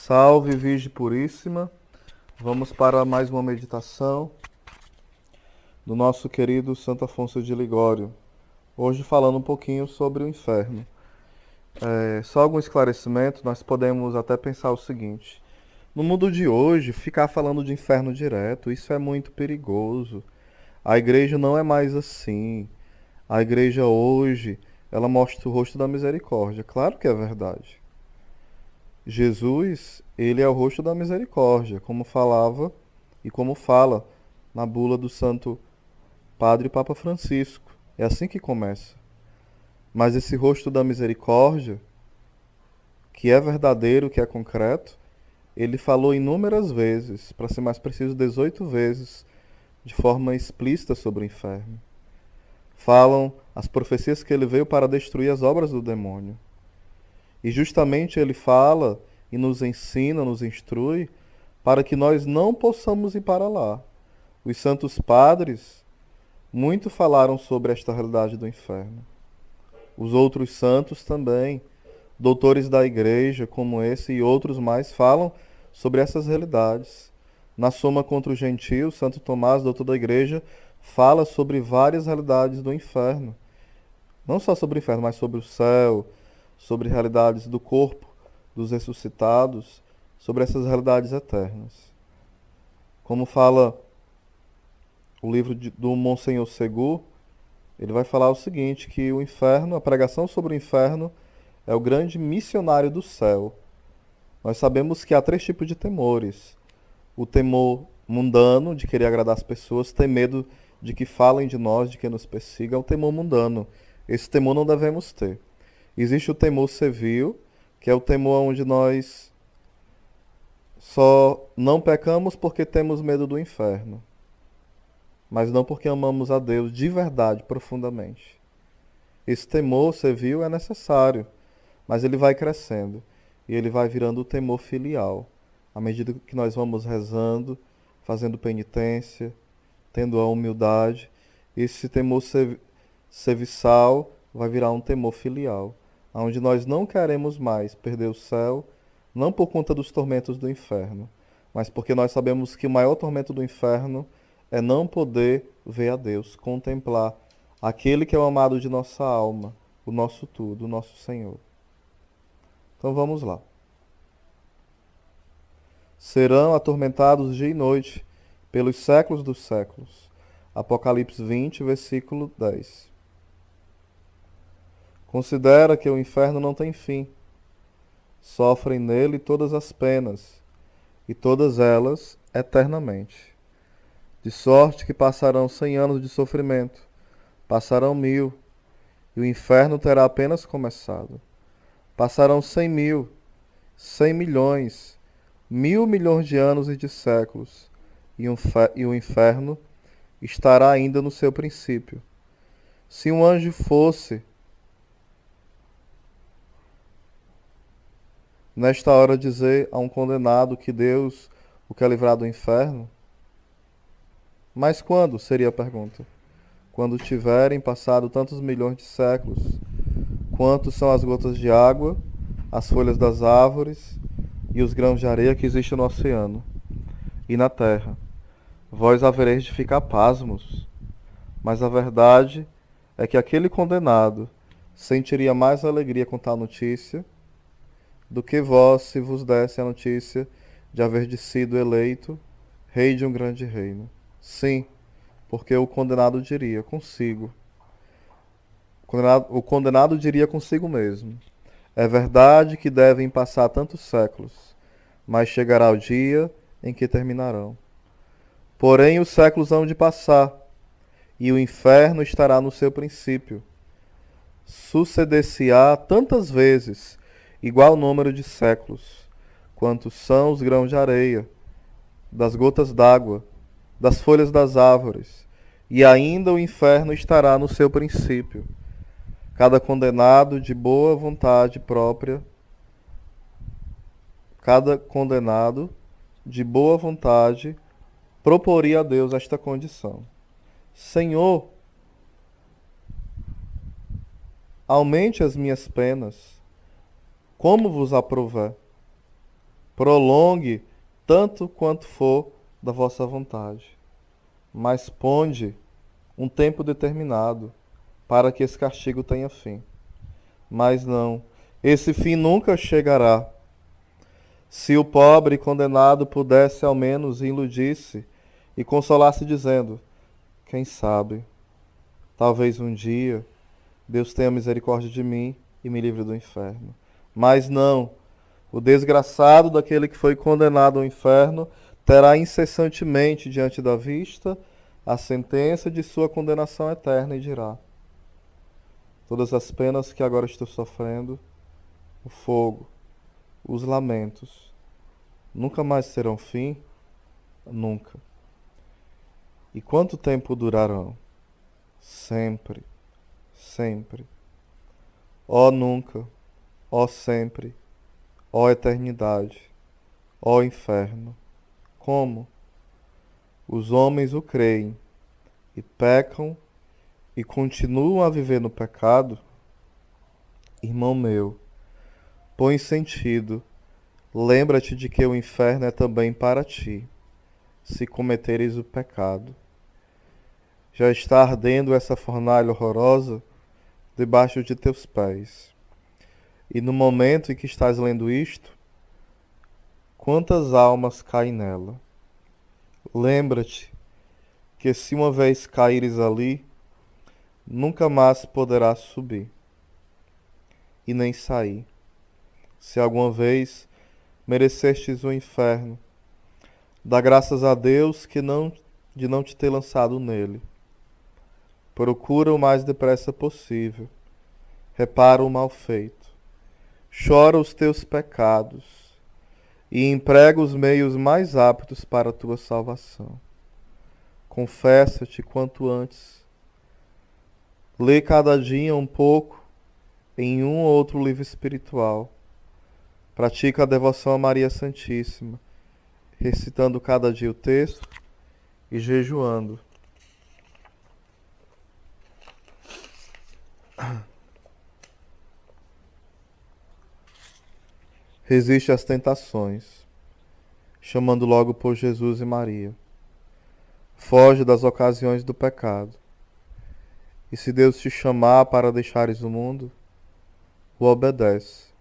Salve Virgem Puríssima, vamos para mais uma meditação do nosso querido Santo Afonso de Ligório. Hoje falando um pouquinho sobre o inferno. Só algum esclarecimento, nós podemos até pensar o seguinte. No mundo de hoje, ficar falando de inferno direto, isso é muito perigoso. A igreja não é mais assim. A igreja hoje, ela mostra o rosto da misericórdia. Claro que é verdade. Jesus, ele é o rosto da misericórdia, como falava e como fala na bula do Santo Padre Papa Francisco. É assim que começa. Mas esse rosto da misericórdia, que é verdadeiro, que é concreto, ele falou inúmeras vezes, para ser mais preciso, 18 vezes, de forma explícita sobre o inferno. Falam as profecias que ele veio para destruir as obras do demônio. E justamente ele fala e nos ensina, nos instrui, para que nós não possamos ir para lá. Os santos padres muito falaram sobre esta realidade do inferno. Os outros santos também, doutores da igreja como esse e outros mais, falam sobre essas realidades. Na Soma contra o Gentio, Santo Tomás, doutor da igreja, fala sobre várias realidades do inferno. Não só sobre o inferno, mas sobre o céu, sobre realidades do corpo, dos ressuscitados, sobre essas realidades eternas. Como fala o livro do Monsenhor Segur, ele vai falar o seguinte, que o inferno, a pregação sobre o inferno é o grande missionário do céu. Nós sabemos que há três tipos de temores. O temor mundano, de querer agradar as pessoas, ter medo de que falem de nós, de que nos persiga, é o temor mundano. Esse temor não devemos ter. Existe o temor servil, que é o temor onde nós só não pecamos porque temos medo do inferno, mas não porque amamos a Deus de verdade, profundamente. Esse temor servil é necessário, mas ele vai crescendo e ele vai virando o temor filial. À medida que nós vamos rezando, fazendo penitência, tendo a humildade, esse temor serviçal vai virar um temor filial, onde nós não queremos mais perder o céu, não por conta dos tormentos do inferno, mas porque nós sabemos que o maior tormento do inferno é não poder ver a Deus, contemplar aquele que é o amado de nossa alma, o nosso tudo, o nosso Senhor. Então vamos lá. Serão atormentados dia e noite pelos séculos dos séculos. Apocalipse 20, versículo 10. Considera que o inferno não tem fim. Sofrem nele todas as penas, e todas elas eternamente. De sorte que passarão 100 anos de sofrimento, passarão 1000, e o inferno terá apenas começado. Passarão 100.000, 100 milhões, 1.000 milhões de anos e de séculos, e o inferno estará ainda no seu princípio. Se um anjo fosse, nesta hora, dizer a um condenado que Deus o quer livrar do inferno, mas quando? Seria a pergunta. Quando tiverem passado tantos milhões de séculos, quantos são as gotas de água, as folhas das árvores e os grãos de areia que existem no oceano e na terra. Vós havereis de ficar pasmos, mas a verdade é que aquele condenado sentiria mais alegria com tal notícia do que vós se vos desse a notícia de haver sido eleito rei de um grande reino. Sim, porque o condenado diria consigo. O condenado diria consigo mesmo. É verdade que devem passar tantos séculos, mas chegará o dia em que terminarão. Porém, os séculos hão de passar, e o inferno estará no seu princípio. Suceder-se-á tantas vezes, igual número de séculos, quantos são os grãos de areia, das gotas d'água, das folhas das árvores, e ainda o inferno estará no seu princípio. Cada condenado de boa vontade própria, cada condenado de boa vontade proporia a Deus esta condição: Senhor, aumente as minhas penas, como vos aprouver. Prolongue tanto quanto for da vossa vontade, mas ponde um tempo determinado para que esse castigo tenha fim. Mas não, esse fim nunca chegará. Se o pobre condenado pudesse ao menos iludir-se e consolar-se dizendo: quem sabe, talvez um dia Deus tenha misericórdia de mim e me livre do inferno. Mas não, o desgraçado daquele que foi condenado ao inferno terá incessantemente diante da vista a sentença de sua condenação eterna e dirá: todas as penas que agora estou sofrendo, o fogo, os lamentos, nunca mais terão fim? Nunca. E quanto tempo durarão? Sempre, sempre. Ó nunca, ó sempre, ó eternidade, ó inferno. Como? Os homens o creem e pecam e continuam a viver no pecado? Irmão meu, põe sentido. Lembra-te de que o inferno é também para ti, se cometeres o pecado. Já está ardendo essa fornalha horrorosa debaixo de teus pés. E no momento em que estás lendo isto, quantas almas caem nela? Lembra-te que se uma vez caíres ali, nunca mais poderás subir e nem sair. Se alguma vez merecestes o inferno, dá graças a Deus de não te ter lançado nele. Procura o mais depressa possível. Repara o mal feito. Chora os teus pecados e emprega os meios mais aptos para a tua salvação. Confessa-te quanto antes. Lê cada dia um pouco em um ou outro livro espiritual. Pratica a devoção a Maria Santíssima, recitando cada dia o texto e jejuando. Resiste às tentações, chamando logo por Jesus e Maria. Foge das ocasiões do pecado. E se Deus te chamar para deixares o mundo, o obedece.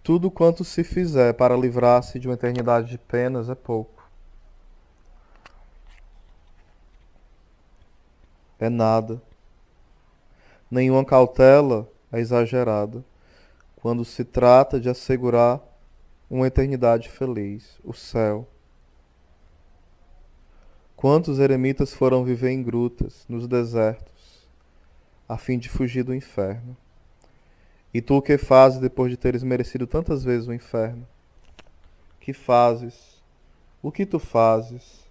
Tudo quanto se fizer para livrar-se de uma eternidade de penas é pouco. É nada. Nenhuma cautela é exagerada quando se trata de assegurar uma eternidade feliz, o céu. Quantos eremitas foram viver em grutas, nos desertos, a fim de fugir do inferno? E tu o que fazes depois de teres merecido tantas vezes o inferno? Que fazes? O que tu fazes?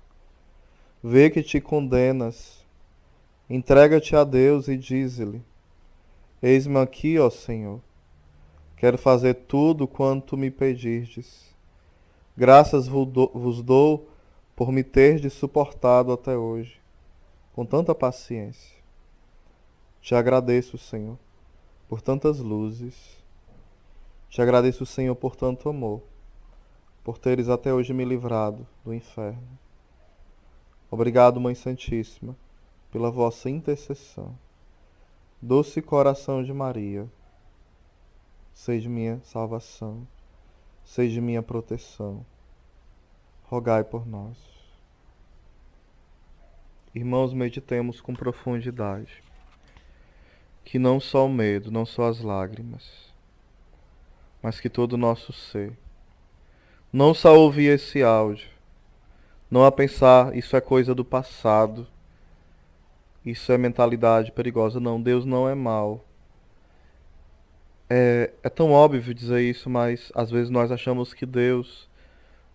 Vê que te condenas. Entrega-te a Deus e dize-lhe: eis-me aqui, ó Senhor. Quero fazer tudo quanto me pedirdes. Graças vos dou por me terdes suportado até hoje, com tanta paciência. Te agradeço, Senhor, por tantas luzes. Te agradeço, Senhor, por tanto amor, por teres até hoje me livrado do inferno. Obrigado, Mãe Santíssima, pela vossa intercessão. Doce coração de Maria, seja minha salvação, seja minha proteção. Rogai por nós. Irmãos, meditemos com profundidade que não só o medo, não só as lágrimas, mas que todo o nosso ser, não só ouvir esse áudio, não a pensar isso é coisa do passado, isso é mentalidade perigosa. Não, Deus não é mau. É tão óbvio dizer isso, mas às vezes nós achamos que Deus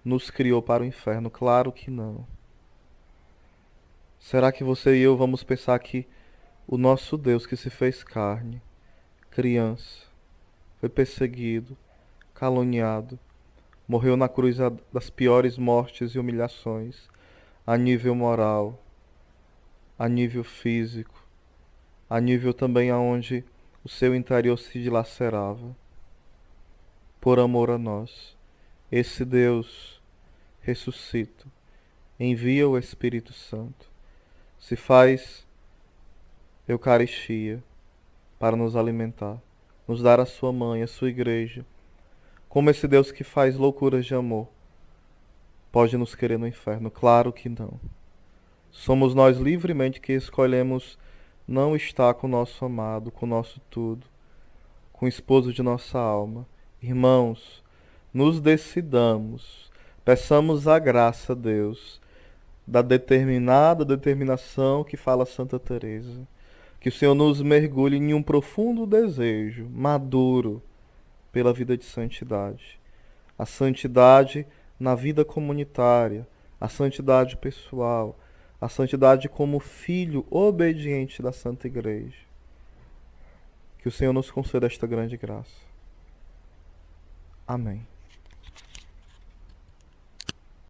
nos criou para o inferno. Claro que não. Será que você e eu vamos pensar que o nosso Deus que se fez carne, criança, foi perseguido, caluniado, morreu na cruz das piores mortes e humilhações, a nível moral, a nível físico, a nível também aonde o seu interior se dilacerava, por amor a nós, esse Deus ressuscita, envia o Espírito Santo, se faz Eucaristia para nos alimentar, nos dar a sua mãe, a sua igreja. Como esse Deus que faz loucuras de amor pode nos querer no inferno? Claro que não. Somos nós livremente que escolhemos não estar com o nosso amado, com o nosso tudo, com o esposo de nossa alma. Irmãos, nos decidamos, peçamos a graça a Deus da determinada determinação que fala Santa Teresa. Que o Senhor nos mergulhe em um profundo desejo, maduro, pela vida de santidade. A santidade na vida comunitária, a santidade pessoal, a santidade como filho obediente da Santa Igreja. Que o Senhor nos conceda esta grande graça. Amém.